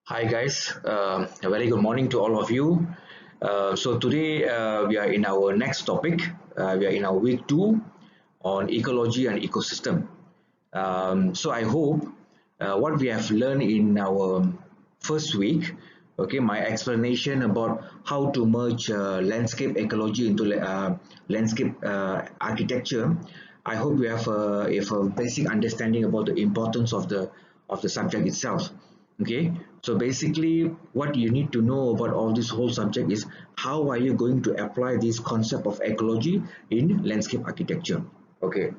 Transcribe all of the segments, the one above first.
Hi guys, a very good morning to all of you. So today we are in our next topic. We are in our week two on ecology and ecosystem. So I hope what we have learned in our first week, okay, my explanation about how to merge landscape ecology into landscape architecture. I hope we have a basic understanding about the importance of the subject itself. Okay, so basically what you need to know about all this whole subject is how are you going to apply this concept of ecology in landscape architecture. Okay,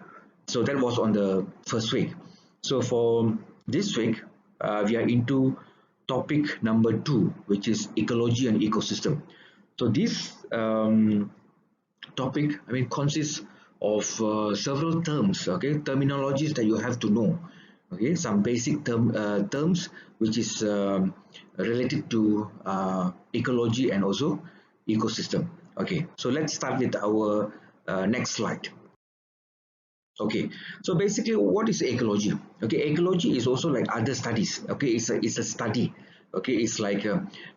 so that was on the first week. So for this week we are into topic number two, which is ecology and ecosystem. So this topic, I mean, consists of several terms, okay, terminologies that you have to know, okay, some basic terms which is related to ecology and also ecosystem. Okay, so let's start with our next slide. Okay, so basically what is ecology? Okay, ecology is also like other studies. Okay, it's a study. Okay, it's like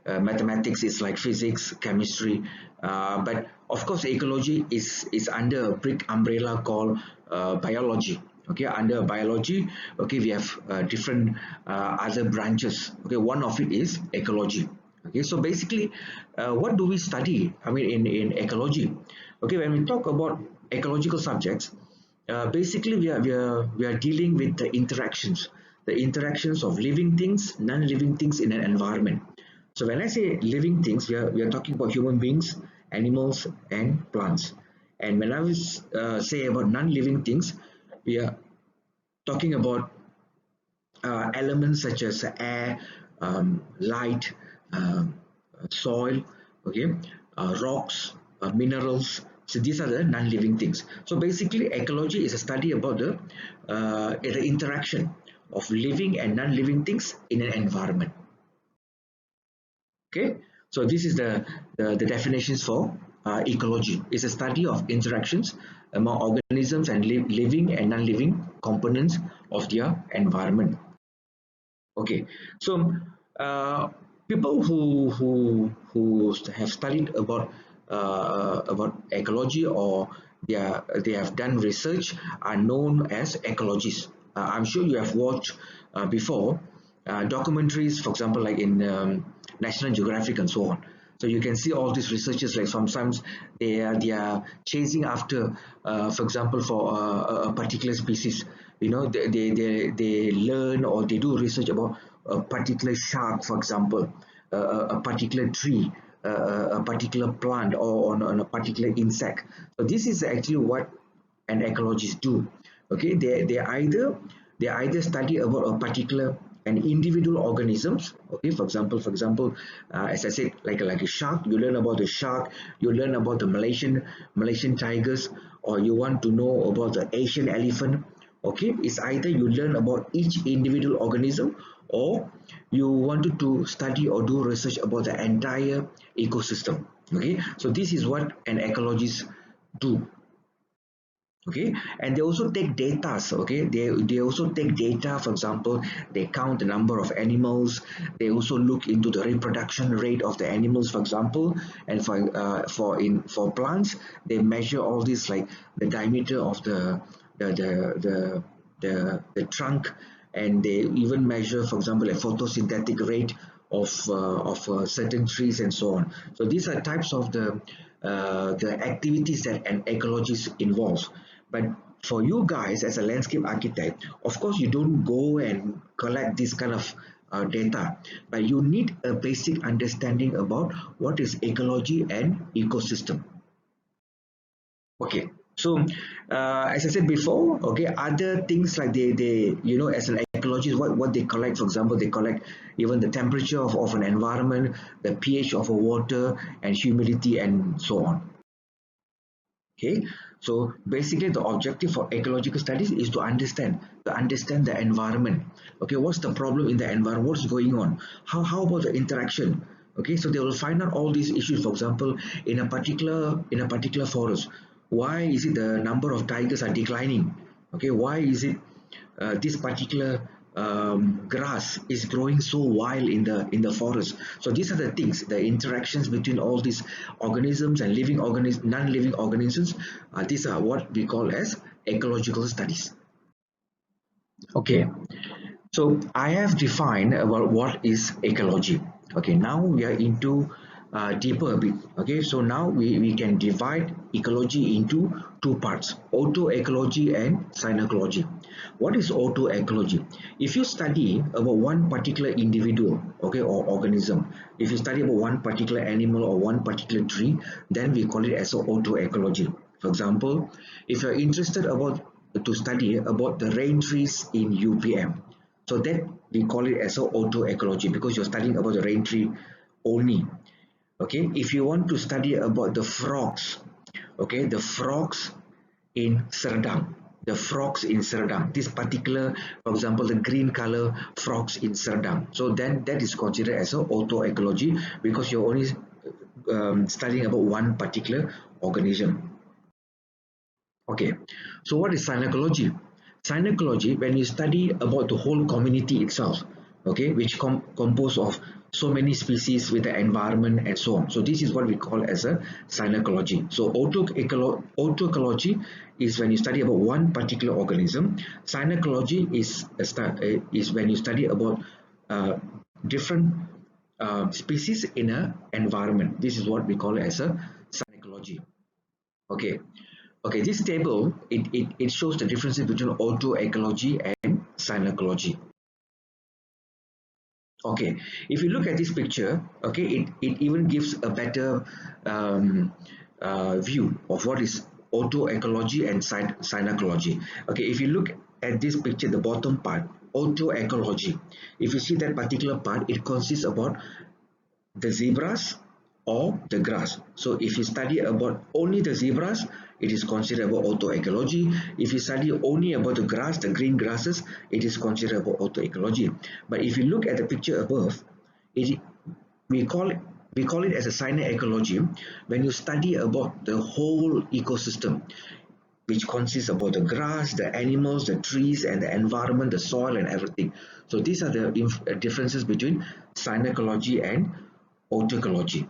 mathematics, it's like physics, chemistry, but of course ecology is under a big umbrella called biology. Okay, under biology, okay, we have different other branches. Okay, one of it is ecology. Okay, so basically what do we study, I mean, in ecology? Okay, when we talk about ecological subjects, basically we are dealing with the interactions of living things, non-living things in an environment. So when I say living things, we are talking about human beings, animals, and plants. And when I was say about non-living things, we are talking about elements such as air, light, um, soil, okay, rocks, minerals. So these are the non-living things. So basically, ecology is a study about the interaction of living and non-living things in an environment. Okay, so this is the definitions for ecology. It's a study of interactions among organisms and living and non-living components of their environment. Okay, so uh, people who have studied about ecology, or they have done research, are known as ecologists. I'm sure you have watched before documentaries, for example, like in National Geographic and so on. So you can see all these researchers, like sometimes they are chasing after, for example, for a particular species. You know, they learn or they do research about a particular shark, for example, a particular tree, a particular plant, or on a particular insect. So this is actually what an ecologist do. Okay, they either study about a particular an individual organisms. Okay, for example, as I said, like a shark, you learn about the shark, you learn about the Malaysian tigers, or you want to know about the Asian elephant. Okay, it's either you learn about each individual organism, or you wanted to study or do research about the entire ecosystem. Okay, so this is what an ecologist do. Okay, and they also take data. So okay, they also take data. For example, they count the number of animals. They also look into the reproduction rate of the animals, for example. And for plants, they measure all this, like the diameter of the the the the trunk. And they even measure, for example, a photosynthetic rate of certain trees and so on. So these are types of the activities that an ecologist involves. But for you guys as a landscape architect, of course, you don't go and collect this kind of data, but you need a basic understanding about what is ecology and ecosystem. Okay, so as I said before, okay, other things like as an ecologist, what they collect, for example, they collect even the temperature of an environment, the pH of a water, and humidity, and so on. Okay, so basically the objective for ecological studies is to understand the environment. Okay, what's the problem in the environment, what's going on, how about the interaction. Okay, so they will find out all these issues. For example, in a particular forest, why is it the number of tigers are declining? Okay, why is it this particular grass is growing so wild in the forest. So these are the things, the interactions between all these organisms and non-living organisms. These are what we call as ecological studies. Okay, so I have defined about what is ecology. Okay, now we are into deeper a bit. Okay, so now we can divide ecology into two parts: autoecology and synecology. What is autoecology? If you study about one particular individual, okay, or organism, if you study about one particular animal or one particular tree, then we call it as autoecology. For example, if you're interested about to study about the rain trees in UPM, so that we call it as a autoecology because you're studying about the rain tree only. Okay, if you want to study about the frogs, okay, the frogs in Serdang, this particular, for example, the green color frogs in Serdang, so then that is considered as a autoecology because you're only studying about one particular organism. Okay, so what is synecology? Synecology, when you study about the whole community itself, okay, which compose of so many species with the environment and so on. So this is what we call as a synecology. So autoecology is when you study about one particular organism. Synecology is when you study about uh, different species in an environment. This is what we call as a synecology. Okay. Okay, this table, it shows the differences between autoecology and synecology. Okay, if you look at this picture, okay, it even gives a better um, view of what is autoecology and synecology. Okay, if you look at this picture, the bottom part, autoecology, if you see that particular part, it consists about the zebras or the grass. So if you study about only the zebras, it is considered about autoecology. If you study only about the grass, the green grasses, it is considered about autoecology. But if you look at the picture above, it, we call it as a synecology when you study about the whole ecosystem, which consists about the grass, the animals, the trees, and the environment, the soil, and everything. So these are the differences between synecology and autoecology.